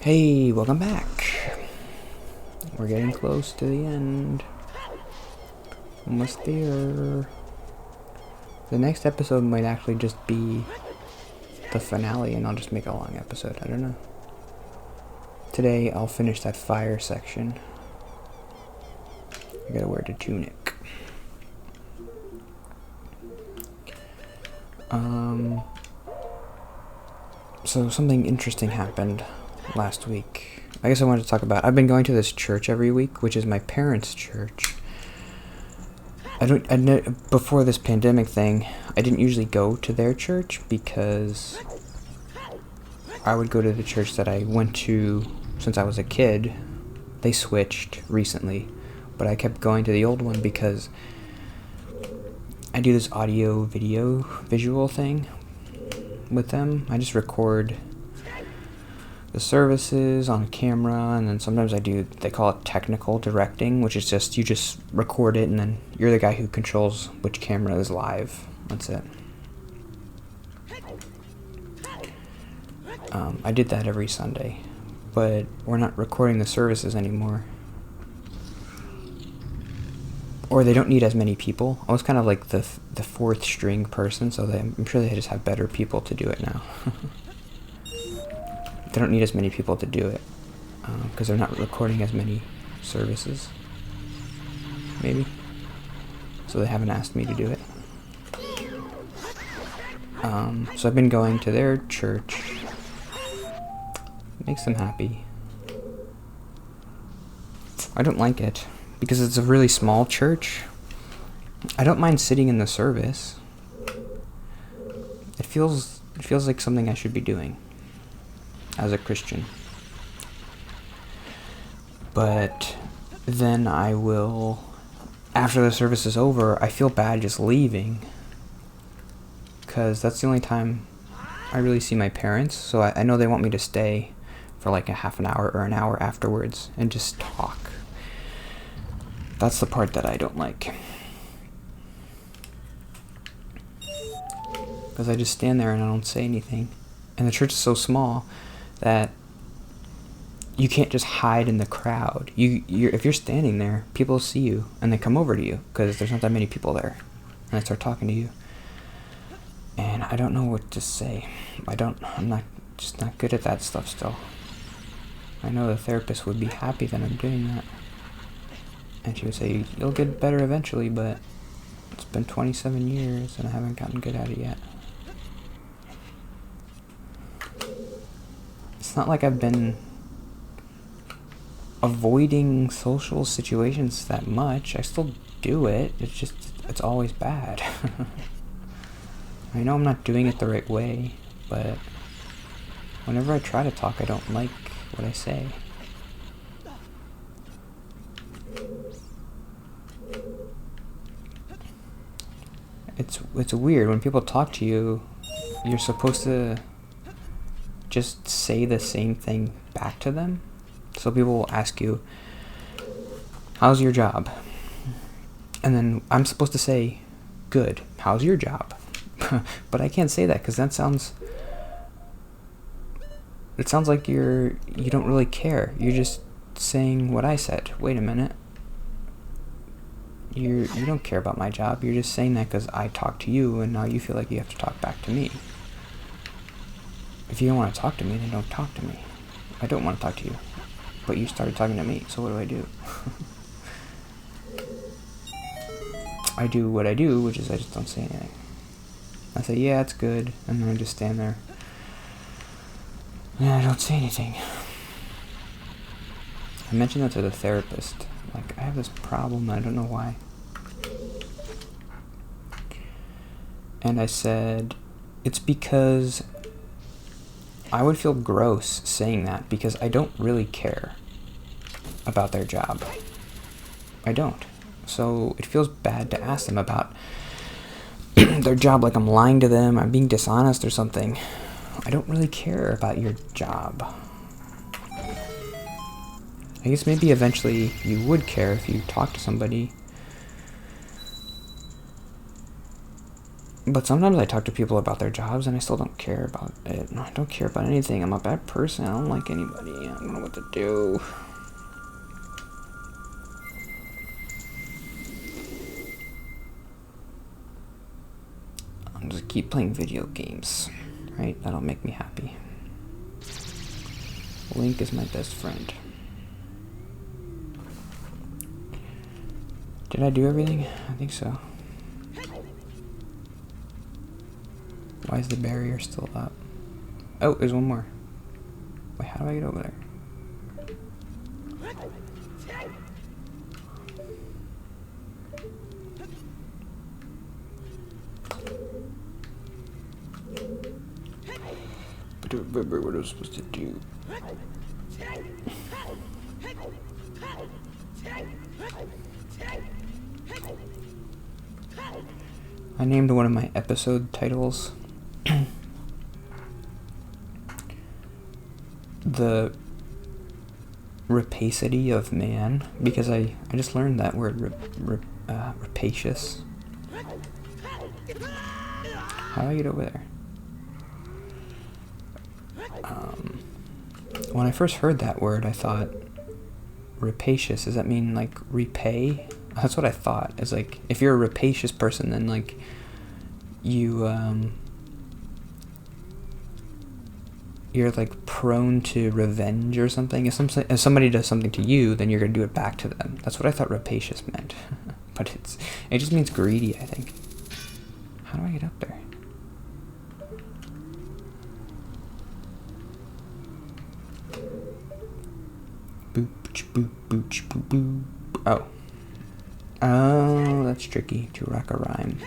Hey, welcome back. We're getting close to the end. Almost there. The next episode might actually just be the finale, and I'll just make a long episode. I don't know. Today, I'll finish that fire section. I gotta wear the tunic. So something interesting happened last week. I guess I wanted to talk about. I've been going to this church every week, which is my parents' church. Before this pandemic thing, I didn't usually go to their church because I would go to the church that I went to since I was a kid. They switched recently, but I kept going to the old one because I do this audio, video, visual thing with them. I just record the services on camera, and then sometimes they call it technical directing, which is just, you just record it and then you're the guy who controls which camera is live. That's it. I did that every Sunday, but we're not recording the services anymore. Or they don't need as many people. I was kind of like the fourth string person, so I'm sure they just have better people to do it now. They don't need as many people to do it because they're not recording as many services, maybe. So they haven't asked me to do it. So I've been going to their church. It makes them happy. I don't like it because it's a really small church. I don't mind sitting in the service. It feels like something I should be doing as a Christian. But then I will, after the service is over, I feel bad just leaving because that's the only time I really see my parents. So I know they want me to stay for like a half an hour or an hour afterwards and just talk. That's the part that I don't like. Because I just stand there and I don't say anything. And the church is so small that you can't just hide in the crowd. If you're standing there, people see you and they come over to you because there's not that many people there, and they start talking to you. And I don't know what to say. I'm not good at that stuff still. I know the therapist would be happy that I'm doing that, and she would say you'll get better eventually, but it's been 27 years and I haven't gotten good at it yet. It's not like I've been avoiding social situations that much. I still do it. It's always bad. I know I'm not doing it the right way, but whenever I try to talk, I don't like what I say. It's weird when people talk to you. You're supposed to just say the same thing back to them. So people will ask you, how's your job? And then I'm supposed to say, good, how's your job? But I can't say that because it sounds like you don't really care. You're just saying what I said. Wait a minute. You don't care about my job. You're just saying that because I talked to you and now you feel like you have to talk back to me. If you don't want to talk to me, then don't talk to me. I don't want to talk to you. But you started talking to me, so what do? I do what I do, which is I just don't say anything. I say, yeah, it's good, and then I just stand there. And I don't say anything. I mentioned that to the therapist. Like, I have this problem, I don't know why. And I said, it's because I would feel gross saying that because I don't really care about their job. I don't. So it feels bad to ask them about their job, like I'm lying to them, I'm being dishonest or something. I don't really care about your job. I guess maybe eventually you would care if you talk to somebody. But sometimes I talk to people about their jobs and I still don't care about it. I don't care about anything. I'm a bad person. I don't like anybody. I don't know what to do. I'll just keep playing video games. Right? That'll make me happy. Link is my best friend. Did I do everything? I think so. Why is the barrier still up? Oh, there's one more. Wait, how do I get over there? I don't remember what I was supposed to do. I named one of my episode titles The Rapacity of Man, because I just learned that word, rapacious. How do I get over there? When I first heard that word, I thought, rapacious, does that mean like repay? That's what I thought. It's like, if you're a rapacious person, then like you're like prone to revenge or something. If somebody does something to you, then you're gonna do it back to them. That's what I thought rapacious meant. But it just means greedy, I think. How do I get up there? Boop, boop, boop, boop, boop. Oh. Oh, that's tricky to rock a rhyme.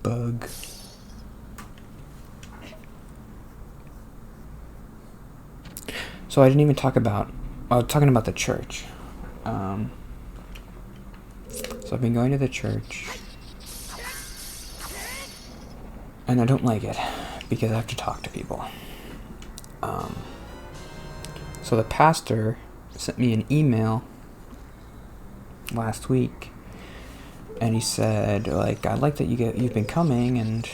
Bug. So I didn't even talk about, I was talking about the church. So I've been going to the church, and I don't like it because I have to talk to people. So the pastor sent me an email last week, and he said, like, I'd like that you've been coming, and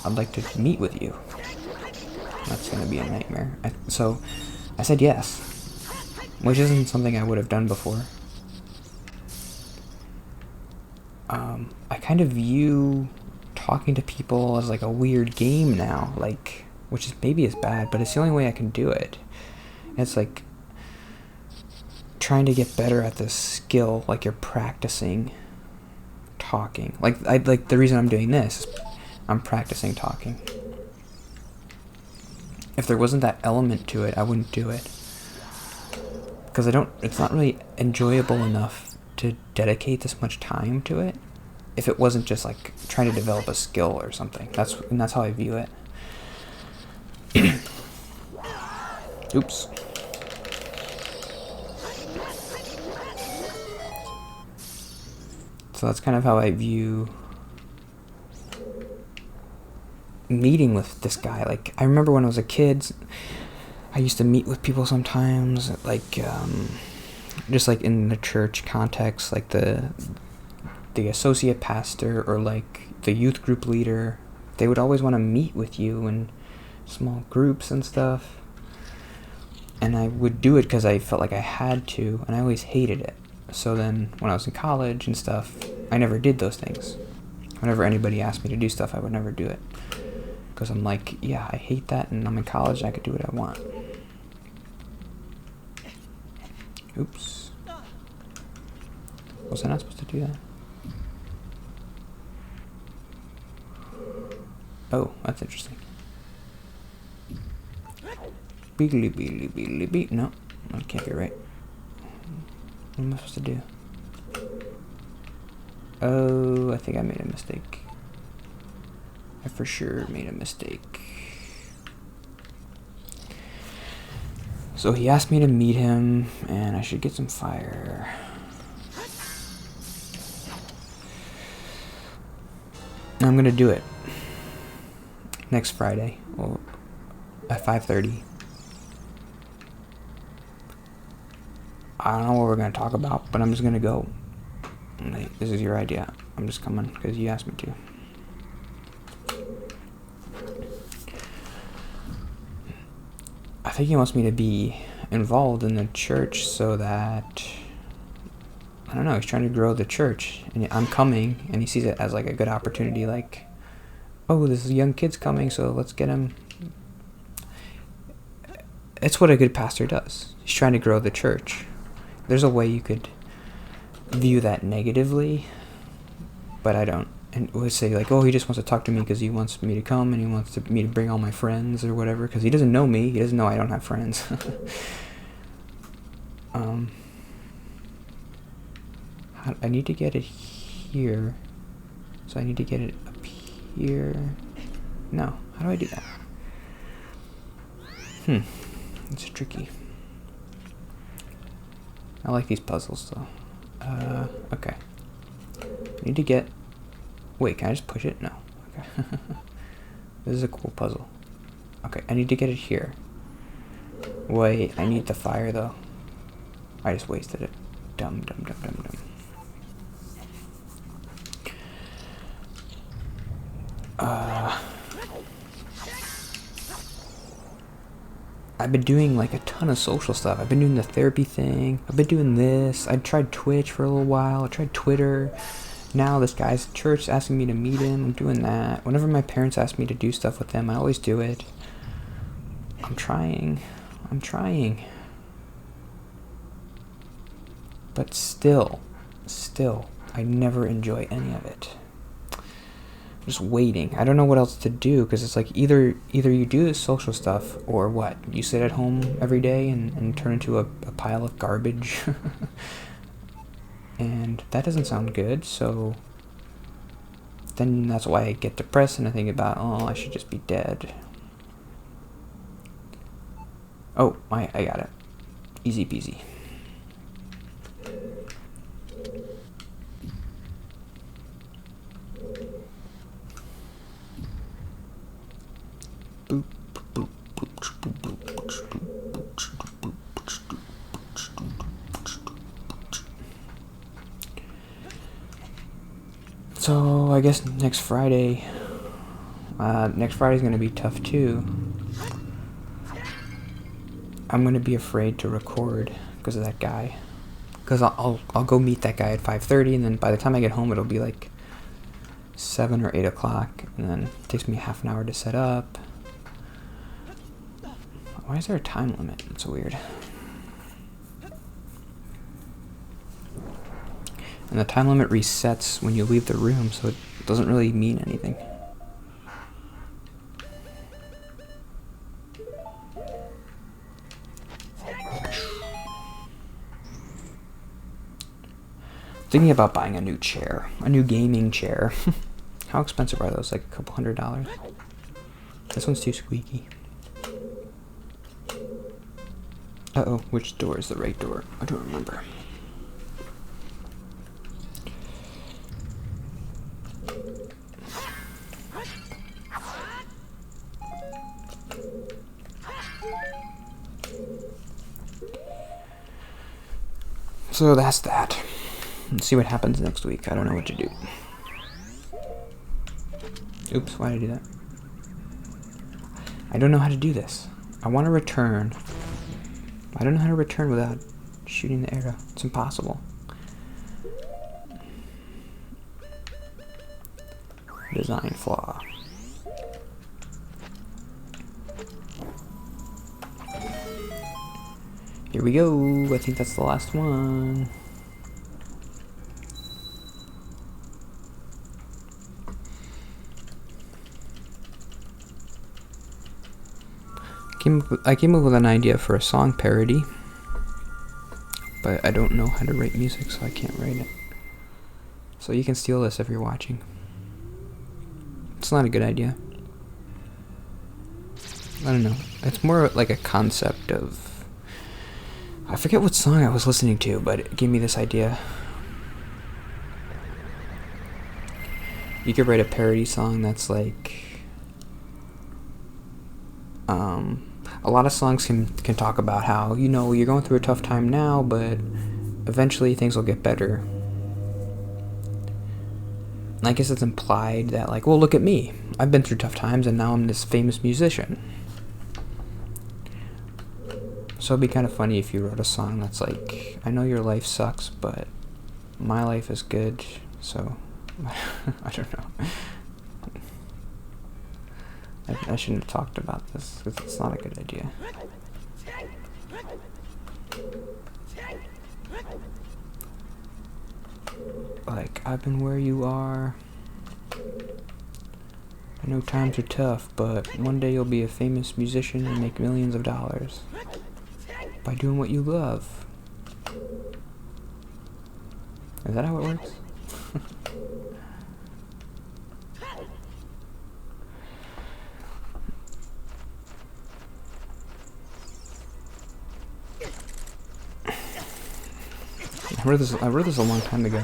I'd like to meet with you. That's gonna be a nightmare. So I said yes, which isn't something I would have done before. I kind of view talking to people as like a weird game now, like, which is maybe is bad, but it's the only way I can do it. It's like trying to get better at this skill, like you're practicing talking. Like the reason I'm doing this, I'm practicing talking. If there wasn't that element to it, I wouldn't do it. Because it's not really enjoyable enough to dedicate this much time to it if it wasn't just like trying to develop a skill or something. That's how I view it. Oops. So that's kind of how I view meeting with this guy. Like, I remember when I was a kid, I used to meet with people sometimes, like, just like in the church context, like the associate pastor or like the youth group leader. They would always want to meet with you in small groups and stuff. And I would do it because I felt like I had to, and I always hated it. So then when I was in college and stuff, I never did those things. Whenever anybody asked me to do stuff, I would never do it. Because I'm like, yeah, I hate that, and I'm in college, I could do what I want. Oops. Was I not supposed to do that? Oh, that's interesting. Beegly beegly beegly beep. No, that can't be right. What am I supposed to do? Oh, I think I made a mistake. I for sure made a mistake. So he asked me to meet him, and I should get some fire. I'm gonna do it next Friday. Well, at 5:30. I don't know what we're gonna talk about, but I'm just gonna go. Like, this is your idea. I'm just coming because you asked me to. I think he wants me to be involved in the church so that, I don't know, he's trying to grow the church, and I'm coming, and he sees it as like a good opportunity, like, oh, this young kid's coming, so let's get him. It's what a good pastor does. He's trying to grow the church. There's a way you could view that negatively, but I don't. And would say like, oh, he just wants to talk to me because he wants me to come, and he wants me to bring all my friends or whatever, because he doesn't know me. He doesn't know I don't have friends. I need to get it here, so I need to get it up here. No, how do I do that? It's tricky. I like these puzzles though. Okay. I need to get. Wait, can I just push it? No. Okay. This is a cool puzzle. Okay, I need to get it here. Wait, I need the fire though. I just wasted it. Dumb. I've been doing like a ton of social stuff. I've been doing the therapy thing. I've been doing this. I tried Twitch for a little while. I tried Twitter. Now this guy's at church asking me to meet him. I'm doing that. Whenever my parents ask me to do stuff with them, I always do it. I'm trying. But still, I never enjoy any of it. I'm just waiting. I don't know what else to do, because it's like either you do this social stuff, or what? You sit at home every day and turn into a pile of garbage. And that doesn't sound good, so then that's why I get depressed and I think about, oh, I should just be dead. Oh, I got it. Easy peasy. So I guess next Friday's gonna be tough too. I'm gonna be afraid to record because of that guy. Because I'll go meet that guy at 5:30, and then by the time I get home, it'll be like 7 or 8 o'clock, and then it takes me half an hour to set up. Why is there a time limit? It's so weird. And the time limit resets when you leave the room, so it doesn't really mean anything. Thinking about buying a new chair, a new gaming chair. How expensive are those? Like a couple $100? This one's too squeaky. Uh-oh, which door is the right door? I don't remember. So that's that. Let's see what happens next week. I don't know what to do. Oops, why did I do that? I don't know how to do this. I want to return. I don't know how to return without shooting the arrow. It's impossible. Design flaw. Here we go. I think that's the last one. I came up with an idea for a song parody, but I don't know how to write music, so I can't write it. So you can steal this if you're watching. It's not a good idea. I don't know. It's more like a concept of... I forget what song I was listening to, but it gave me this idea. You could write a parody song that's like... A lot of songs can talk about how, you know, you're going through a tough time now, but eventually things will get better. I guess it's implied that, like, well, look at me. I've been through tough times, and now I'm this famous musician. So it'd be kind of funny if you wrote a song that's like, I know your life sucks, but my life is good, so I don't know. I shouldn't have talked about this, because it's not a good idea. Like, I've been where you are. I know times are tough, but one day you'll be a famous musician and make millions of dollars by doing what you love. Is that how it works? I wrote this a long time ago.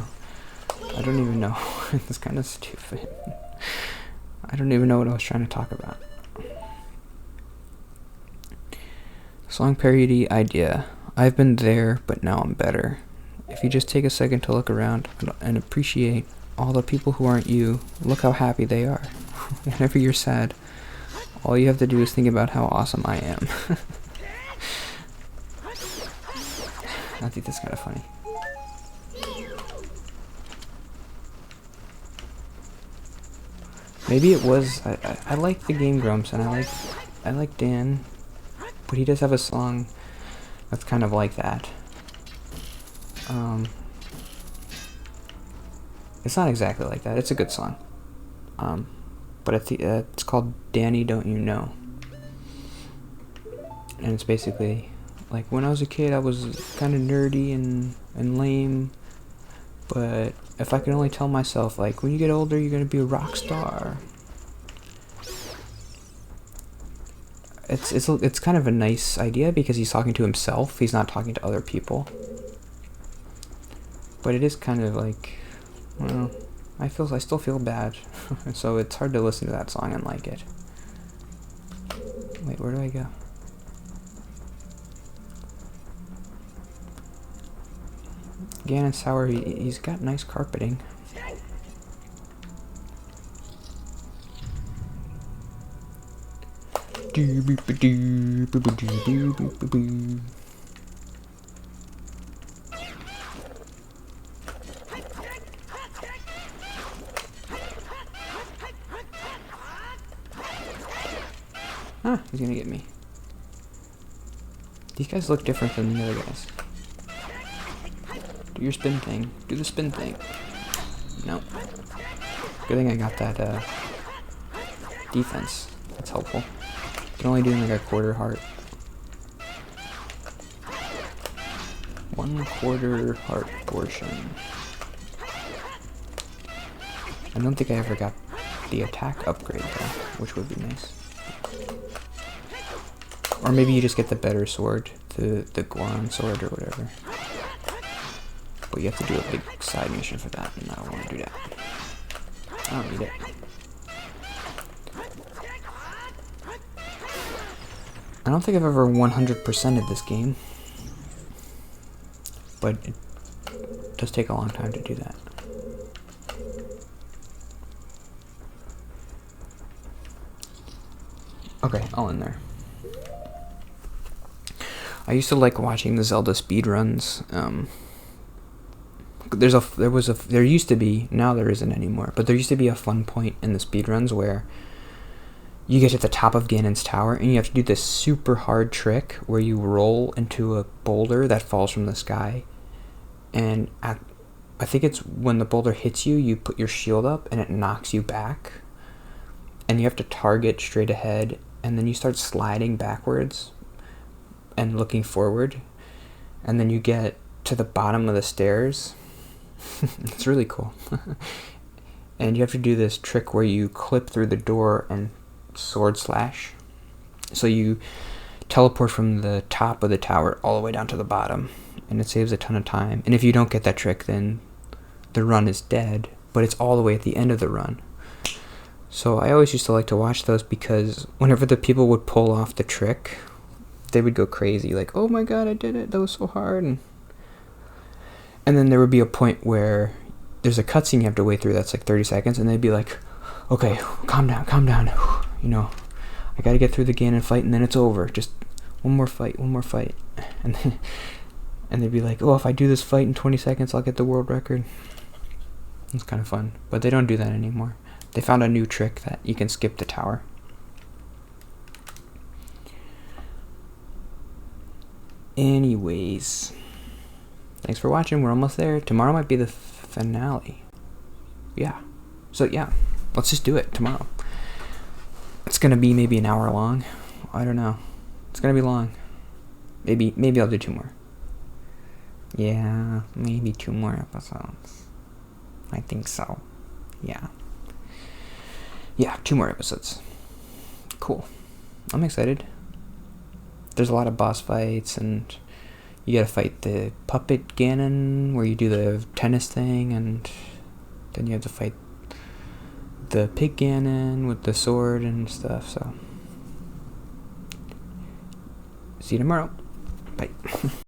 I don't even know. It's kind of stupid. I don't even know what I was trying to talk about. Song parody idea. I've been there, but now I'm better. If you just take a second to look around and appreciate all the people who aren't you, look how happy they are. Whenever you're sad, all you have to do is think about how awesome I am. I think that's kind of funny. Maybe it was. I like the Game Grumps, and I like Dan, but he does have a song that's kind of like that. It's not exactly like that. It's a good song. But it's called Danny Don't You Know, and it's basically like, when I was a kid, I was kind of nerdy and lame. But if I could only tell myself, like, when you get older, you're gonna be a rock star. It's kind of a nice idea because he's talking to himself. He's not talking to other people. But it is kind of like, well, I still feel bad. So it's hard to listen to that song and like it. Wait, where do I go? Ganon Sour, he's got nice carpeting. Ah, he's gonna get me. These guys look different than the other guys. Do your spin thing. Do the spin thing. No. Good thing I got that defense. That's helpful. You can only do like a quarter heart. 1/4 heart portion. I don't think I ever got the attack upgrade though, which would be nice. Or maybe you just get the better sword, the Goron sword or whatever. But you have to do a big side mission for that, and I don't want to do that. I don't need it. I don't think I've ever 100%ed this game, but it does take a long time to do that. Okay, I'll end there. I used to like watching the Zelda speedruns. There used to be, now there isn't anymore, but there used to be a fun point in the speedruns where you get to the top of Ganon's tower and you have to do this super hard trick where you roll into a boulder that falls from the sky, and I think it's when the boulder hits you, you put your shield up and it knocks you back, and you have to target straight ahead, and then you start sliding backwards and looking forward, and then you get to the bottom of the stairs. It's really cool. And you have to do this trick where you clip through the door and sword slash. So you teleport from the top of the tower all the way down to the bottom, and it saves a ton of time. And if you don't get that trick, then the run is dead, but it's all the way at the end of the run. So I always used to like to watch those because whenever the people would pull off the trick, they would go crazy, like, oh my god, I did it, that was so hard. And then there would be a point where there's a cutscene you have to wait through that's like 30 seconds, and they'd be like, okay, calm down, you know, I gotta get through the Ganon fight and then it's over, just one more fight. And then, and they'd be like, oh, if I do this fight in 20 seconds, I'll get the world record. It's kind of fun, but they don't do that anymore. They found a new trick that you can skip the tower. Anyways, thanks for watching. We're almost there. Tomorrow might be the finale. Yeah. So yeah, let's just do it tomorrow. It's gonna be maybe an hour long. I don't know. It's gonna be long. Maybe I'll do 2 more. Yeah, maybe 2 more episodes. I think so. Yeah. Yeah, 2 more episodes. Cool. I'm excited. There's a lot of boss fights, and you gotta fight the puppet Ganon, where you do the tennis thing, and then you have to fight the pig Ganon with the sword and stuff, so. See you tomorrow. Bye.